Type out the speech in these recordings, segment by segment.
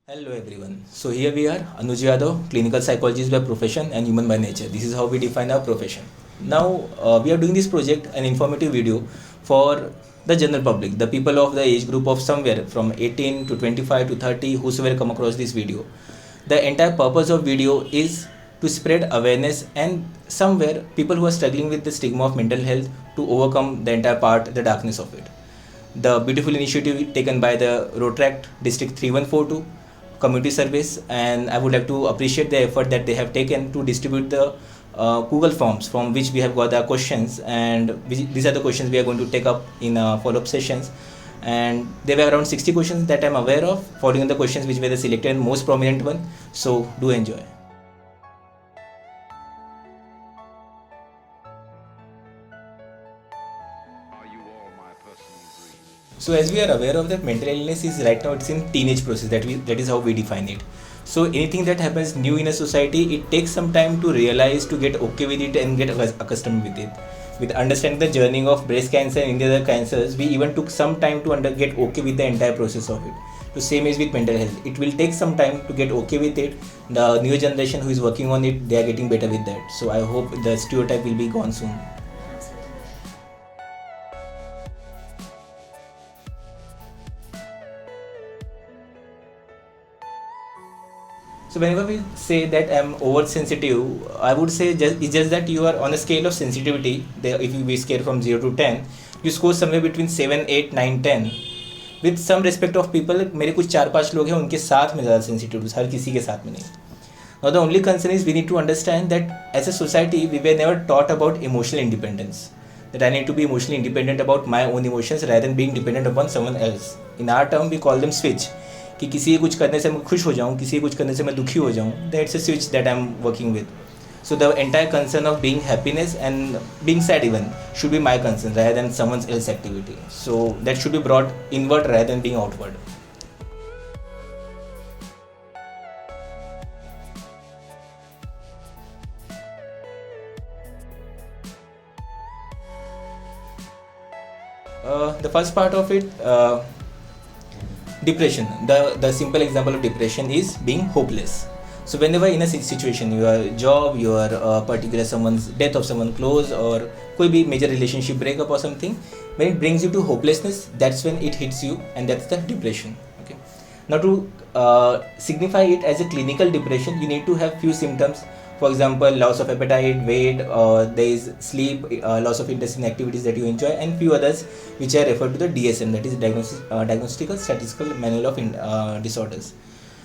Hello everyone. So here we are, Anuj Yadav, clinical psychologist by profession and human by nature. This is how we define our profession. Now we are doing this project, an informative video for the general public, the people of the age group of somewhere from 18 to 25 to 30, whosoever come across this video. The entire purpose of video is to spread awareness and somewhere people who are struggling with the stigma of mental health to overcome the entire part, the darkness of it. The beautiful initiative taken by the Rotaract District 3142 community service, and I would like to appreciate the effort that they have taken to distribute the Google Forms from which we have got the questions, and these are the questions we are going to take up in follow-up sessions. And there were around 60 questions that I'm aware of, following the questions which were the selected and most prominent one. So do enjoy. So as we are aware of that mental illness is right now it's in teenage process, that is how we define it. So anything that happens new in a society, it takes some time to realize, to get okay with it and get accustomed with it. With understanding the journey of breast cancer and the other cancers, we even took some time to get okay with the entire process of it. So same is with mental health. It will take some time to get okay with it. The new generation who is working on it, they are getting better with that. So I hope the stereotype will be gone soon. So whenever we say that I'm oversensitive, I would say it's just that you are on a scale of sensitivity. If you be scale from 0 to 10, you score somewhere between 7, 8, 9, 10. With some respect of people, मेरे कुछ 4-5 लोग हैं उनके साथ में ज़्यादा sensitive, हर किसी के साथ में नहीं. Now the only concern is we need to understand that as a society we were never taught about emotional independence. That I need to be emotionally independent about my own emotions rather than being dependent upon someone else. In our term we call them switch. कि किसी के कुछ करने से मैं खुश हो जाऊँ, किसी के कुछ करने से मैं दुखी हो जाऊँ. That's a switch that I'm working with. So the entire concern of being happiness and being sad even should be my concern rather than someone else's activity. So that should be brought inward rather than being outward. The first part of it, depression. The simple example of depression is being hopeless. So whenever in a situation, your job, your particular someone's death of someone close, or कोई भी major relationship breakup or something, when it brings you to hopelessness, that's when it hits you, and that's the depression. Okay. Now to signify it as a clinical depression, you need to have few symptoms. For example, loss of appetite, weight, there is sleep, loss of interest in activities that you enjoy, and few others which are referred to the DSM, that is Diagnostical Statistical Manual of Disorders.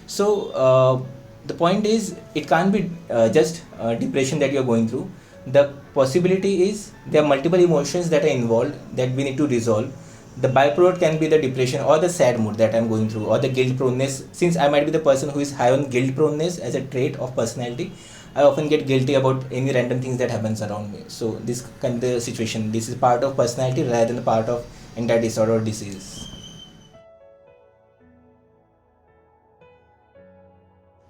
So the point is, it can't be just depression that you are going through. The possibility is there are multiple emotions that are involved that we need to resolve. The byproduct can be the depression or the sad mood that I'm going through, or the guilt proneness. Since I might be the person who is high on guilt proneness as a trait of personality, I often get guilty about any random things that happens around me. So this kind of situation, this is part of personality rather than part of entire disorder or disease.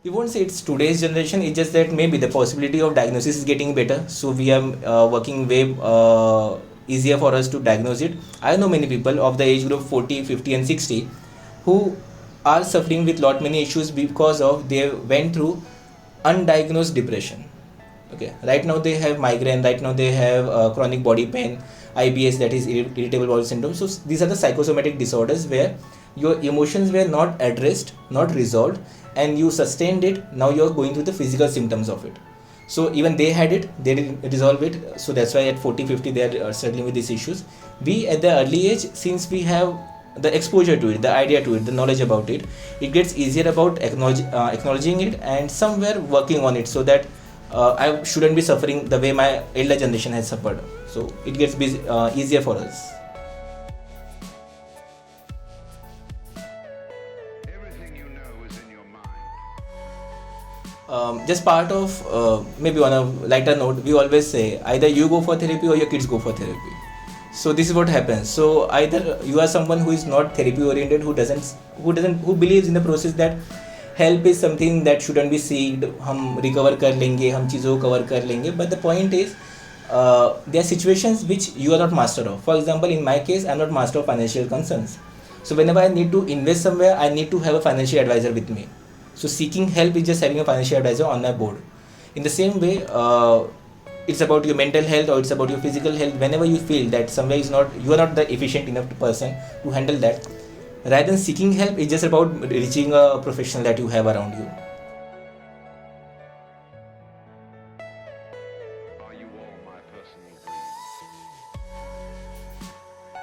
We won't say it's today's generation, it's just that maybe the possibility of diagnosis is getting better. So we are working way easier for us to diagnose it. I know many people of the age group 40, 50 and 60 who are suffering with many issues because of they went through undiagnosed depression. Okay, right now they have migraine, right now they have chronic body pain, IBS, that is irritable bowel syndrome. So these are the psychosomatic disorders where your emotions were not addressed, not resolved, and you sustained it. Now you're going through the physical symptoms of it. So even they had it, they didn't resolve it. So that's why at 40, 50 they are struggling with these issues. We at the early age, since we have the exposure to it, the idea to it, the knowledge about it, it gets easier about acknowledging it and somewhere working on it, so that I shouldn't be suffering the way my elder generation has suffered. So it gets easier for us. Everything you know is in your mind. Just part of maybe on a lighter note, we always say either you go for therapy or your kids go for therapy. So this is what happens. So either you are someone who is not therapy oriented, who believes in the process that help is something that shouldn't be seeked. हम recover कर लेंगे, हम चीज़ों को cover कर लेंगे. But the point is, there are situations which you are not master of. For example, in my case, I am not master of financial concerns. So whenever I need to invest somewhere, I need to have a financial advisor with me. So seeking help is just having a financial advisor on my board. In the same way, it's about your mental health or it's about your physical health. Whenever you feel that somewhere is not, you are not the efficient enough person to handle that, rather than seeking help, it's just about reaching a professional that you have around you. Are you all my personal dreams?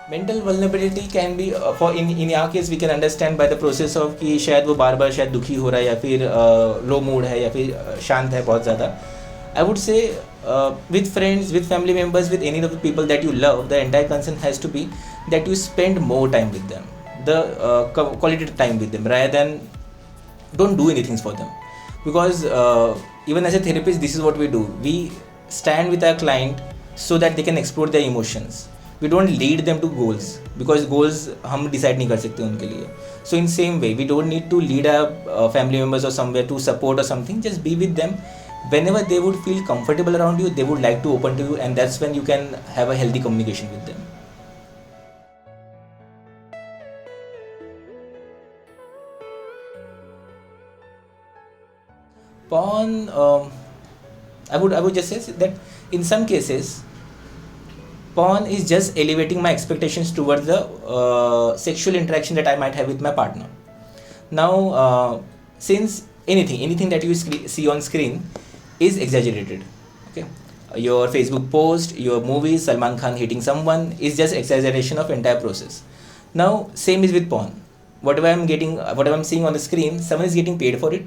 Mental vulnerability can be for in our case we can understand by the process of कि शायद वो बार बार शायद दुखी हो रहा है या फिर लो मूड है या फिर शांत है बहुत ज़्यादा. I would say with friends, with family members, with any of the people that you love, the entire concern has to be that you spend more time with them, the quality time with them, rather than don't do anything for them. Because even as a therapist, this is what we do. We stand with our client so that they can explore their emotions. We don't lead them to goals, because goals हम decide नहीं कर सकते उनके लिए. So in same way, we don't need to lead our family members or somewhere to support or something. Just be with them. Whenever they would feel comfortable around you, they would like to open to you, and that's when you can have a healthy communication with them. Porn, I would just say that in some cases, porn is just elevating my expectations towards the sexual interaction that I might have with my partner. Now, since anything that you see on screen is exaggerated, okay, your Facebook post, your movies, Salman Khan hitting someone is just exaggeration of entire process. Now same is with porn. Whatever I'm seeing on the screen, someone is getting paid for it,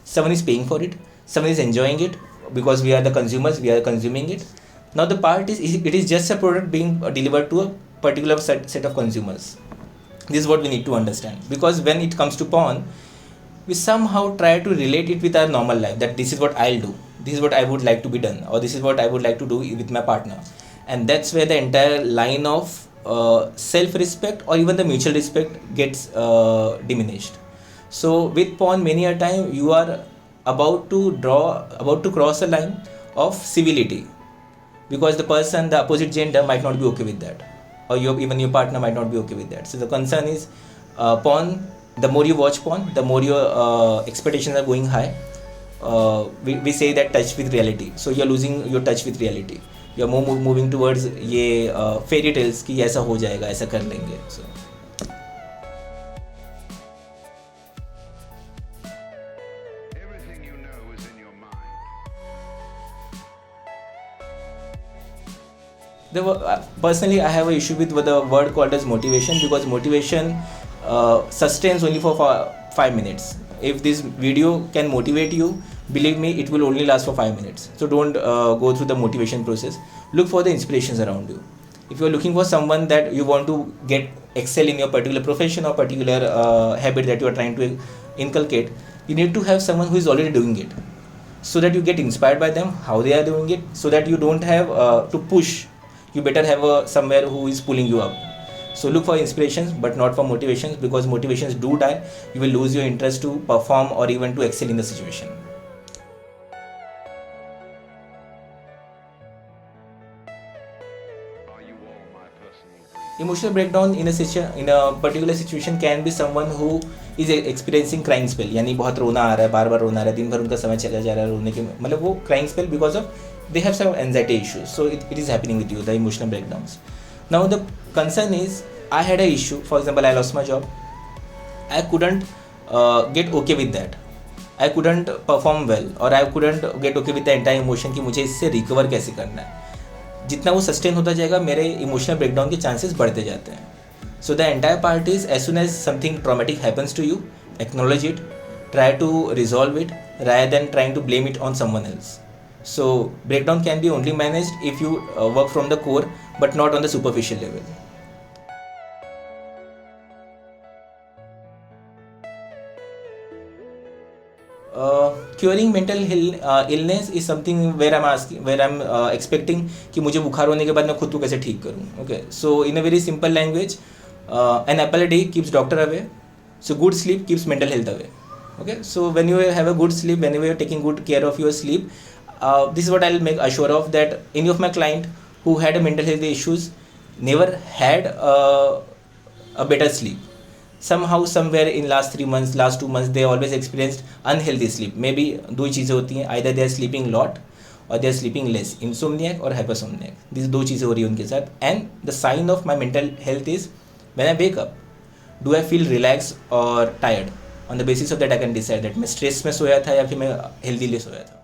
someone is paying for it, someone is enjoying it, because we are the consumers, we are consuming it. Now the part is, it is just a product being delivered to a particular set of consumers. This is what we need to understand, because when it comes to porn, we somehow try to relate it with our normal life, that this is what I'll do, this is what I would like to be done, or this is what I would like to do with my partner. And that's where the entire line of self-respect or even the mutual respect gets diminished. So with porn, many a time you are about to cross a line of civility, because the opposite gender might not be okay with that, or even your partner might not be okay with that. So the concern is, porn, the more you watch porn, the more your expectations are going high. We say that touch with reality. So you're losing your touch with reality. You're more moving towards ये fairy tales कि ऐसा हो जाएगा, ऐसा कर लेंगे. So Everything you know is in your mind. Personally, I have an issue with the word called as motivation, because motivation sustains only for 5 minutes. If this video can motivate you, believe me, it will only last for 5 minutes. So don't go through the motivation process. Look for the inspirations around you. If you are looking for someone that you want to get excel in your particular profession or particular habit that you are trying to inculcate, you need to have someone who is already doing it, so that you get inspired by them, how they are doing it, so that you don't have to push. You better have somewhere who is pulling you up. So look for inspirations, but not for motivations, because motivations do die. You will lose your interest to perform or even to excel in the situation. Are you all my personal dreams? Emotional breakdown in a particular situation can be someone who is experiencing crying spell, यानी बहुत रोना आ रहा है, बार बार रोना आ रहा है, दिन भर उनका समय चला जा रहा है रोने के, मतलब वो crying spell because of they have some anxiety issues. So it is happening with you, the emotional breakdowns. Now the concern is, I had an issue. For example, I lost my job. I couldn't get okay with that. I couldn't perform well, or I couldn't get okay with the entire emotion कि मुझे इससे recover कैसे करना है. जितना वो sustain होता जाएगा, मेरे इमोशनल ब्रेकडाउन के चांसेस बढ़ते जाते हैं. So the entire part is, as soon as something traumatic happens to you, acknowledge it, try to resolve it, rather than trying to blame it on someone else. So breakdown can be only managed if you work from the core, but not on the superficial level. Curing mental illness is something where I'm expecting कि मुझे बुखार होने के बाद मैं खुद को कैसे ठीक करूँ. Okay, so in a very simple language, an apple a day keeps doctor away. So good sleep keeps mental health away. Okay, so when you have a good sleep, whenever you're taking good care of your sleep, this is what I'll make assure of, that any of my client who had a mental health issues never had a better sleep. somehow somewhere in last 3 months, last 2 months, they always experienced unhealthy sleep. Maybe दो ही चीज़ें होती हैं, either they are sleeping lot or they are sleeping less, insomniac or hypersomniac. These दो चीज़ें हो रही हैं उनके साथ. And the sign of my mental health is when I wake up, do I feel relaxed or tired? On the basis of that I can decide that मैं stress में सोया था या फिर मैं healthily सोया था.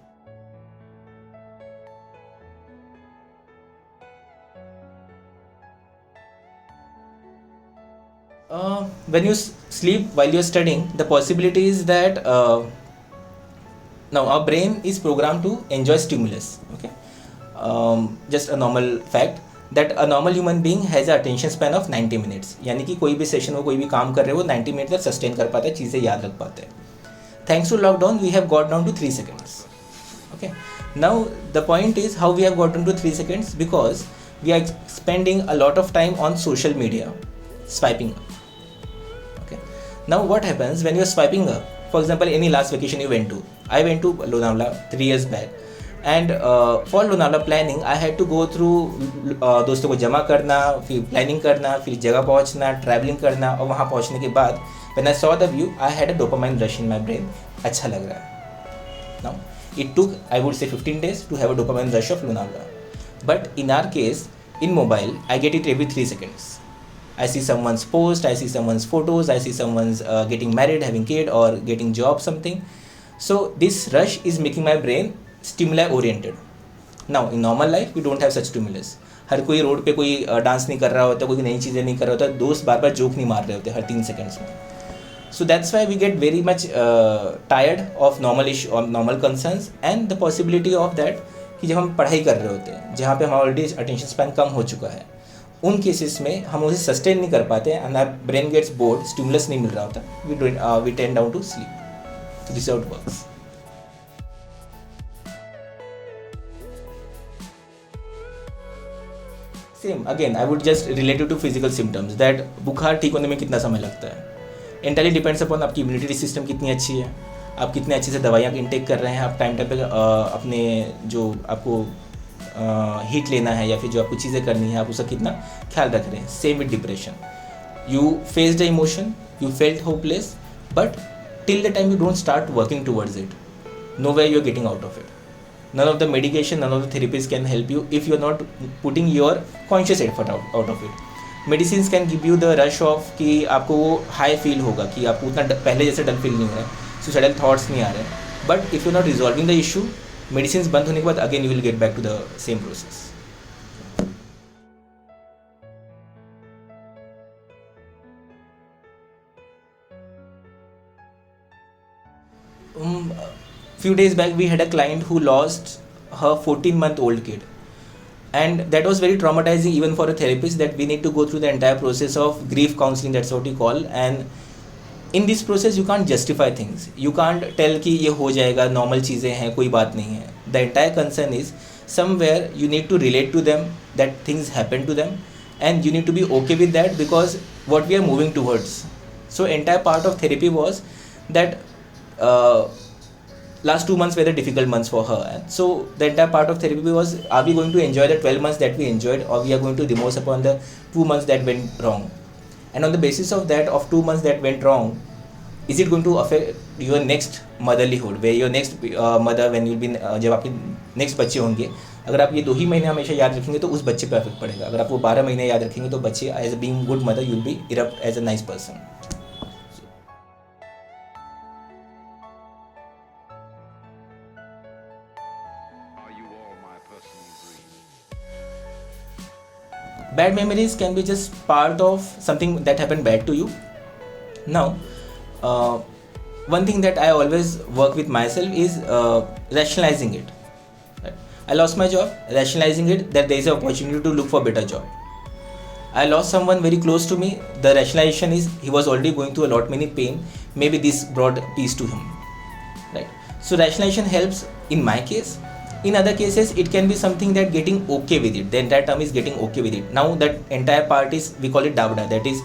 When you sleep while you're studying, the possibility is that now our brain is programmed to enjoy stimulus. Okay, just a normal fact that a normal human being has an attention span of 90 minutes. यानी कि कोई भी session हो, कोई भी काम कर रहे हो, 90 मिनट तक सस्टेन कर पाता है, चीज़ें याद रख पाते हैं. Thanks to lockdown, we have got down to 3 seconds. Okay, now the point is how we have gotten to 3 seconds, because we are spending a lot of time on social media, swiping up. Now what happens when you are swiping up? For example, any last vacation you went to. I went to Lonavala 3 years back, and for Lonavala planning I had to go through दोस्तों को जमा करना, फिर planning करना, फिर जगह पहुंचना, travelling करना, और वहाँ पहुंचने के बाद when I saw the view, I had a dopamine rush in my brain. अच्छा लग रहा है. Now it took, I would say, 15 days to have a dopamine rush of Lonavala. But in our case, in mobile, I get it every 3 seconds. I see someone's post, I see someone's photos, I see someone's getting married, having kid, or getting job, something. So this rush is making my brain stimuli oriented. Now in normal life we don't have such stimulus. हर कोई road पे कोई dance नहीं कर रहा होता, कोई नई चीज़ें नहीं कर रहा होता, दोस्त बार बार जोक नहीं मार रहे होते हर 3 सेकंड्स में. So that's why we get very much tired of normal issue or normal concerns, and the possibility of that कि जब हम पढ़ाई कर रहे होते हैं, जहाँ पे हमारा ऑलरेडी अटेंशन स्पैन कम हो चुका है, उन केसेस में हम उसे सस्टेन नहीं कर पाते हैं, and our brain gets bored, stimulus नहीं मिल रहा होता, we tend down to sleep. So this is how it works. Same again, I would just relate it to physical symptoms, that बुखार ठीक होने में कितना समय लगता है. Entirely depends upon आपकी इम्यूनिटी सिस्टम कितनी अच्छी है, आप कितने अच्छे से दवाइयाँ इनटेक कर रहे हैं, आप टाइम पे अपने जो आपको हीट लेना है या फिर जो आपको चीज़ें करनी है, आप उसका कितना ख्याल रख रहे हैं. Same with depression, you face the emotion, you felt hopeless, but till the time you don't start working towards it, no way you are getting out of it. None of the medication, none of the therapies can help you if you are not putting your conscious effort out of it. Medicines can give you the rush of कि आपको वो high feel होगा, कि आपको उतना पहले जैसे dull feel नहीं हो रहा है, सुसाइडल थॉट्स नहीं आ रहे हैं. But if you not resolving the issue, medicine बंद होने के बाद again you will get back to the same process. Few days back we had a client who lost her 14-month-old kid, and that was very traumatizing even for a therapist, that we need to go through the entire process of grief counseling, that's what we call. And in this process you can't justify things, you can't tell कि ये हो जाएगा, normal चीज़ें हैं, कोई बात नहीं है. The entire concern is somewhere you need to relate to them that things happen to them, and you need to be okay with that, because what we are moving towards. So entire part of therapy was that last 2 months were the difficult months for her, and so the entire part of therapy was, are we going to enjoy the 12 months that we enjoyed, or we are going to remorse upon the 2 months that went wrong. And on the basis of that, of 2 months that went wrong, is it going to affect your next motherlyhood, where your next mother, when you'll be जब आपके next बच्चे होंगे, अगर आप ये 2 ही महीने हमेशा याद रखेंगे तो उस बच्चे पे इफेक्ट पड़ेगा. अगर आप वो 12 महीने याद रखेंगे तो बच्चे as a being good mother, you will be erupt as a nice person. Bad memories can be just part of something that happened bad to you. Now, one thing that I always work with myself is rationalizing it. Right? I lost my job, rationalizing it that there is an opportunity to look for a better job. I lost someone very close to me. The rationalization is he was already going through a lot many pain. Maybe this brought peace to him. Right? So rationalization helps in my case. In other cases, it can be something that getting okay with it. The entire term is getting okay with it. Now that entire part is, we call it Davda. That is,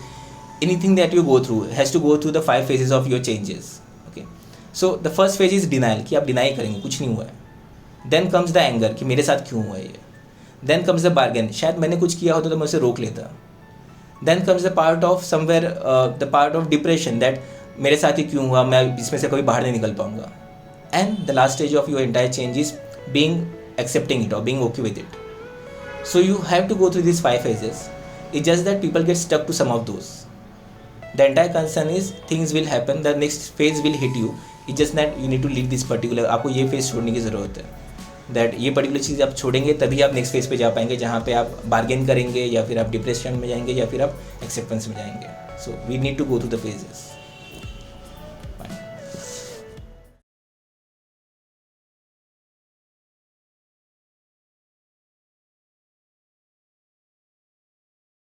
anything that you go through has to go through the 5 phases of your changes. Okay. So the first phase is denial, कि आप deny करेंगे, कुछ नहीं हुआ है. Then comes the anger, कि मेरे साथ क्यों हुआ है ये. Then comes the bargain, शायद मैंने कुछ किया होता तो मैं उसे रोक लेता. Then comes the part of somewhere the part of depression, that मेरे साथ ही क्यों हुआ, मैं इसमें से कभी बाहर नहीं निकल पाऊंगा. And the last stage of your entire change is being accepting it or being okay with it. So you have to go through these 5 phases. It's just that people get stuck to some of those. The entire concern is things will happen, the next phase will hit you. It's just that you need to leave this particular, आपको ये phase छोड़ने की ज़रूरत है. That ये particular चीज़ आप छोड़ेंगे तभी आप next phase पे जा पाएंगे, जहाँ पे आप bargain करेंगे या फिर आप depression में जाएंगे या फिर आप acceptance में जाएंगे. So we need to go through the phases.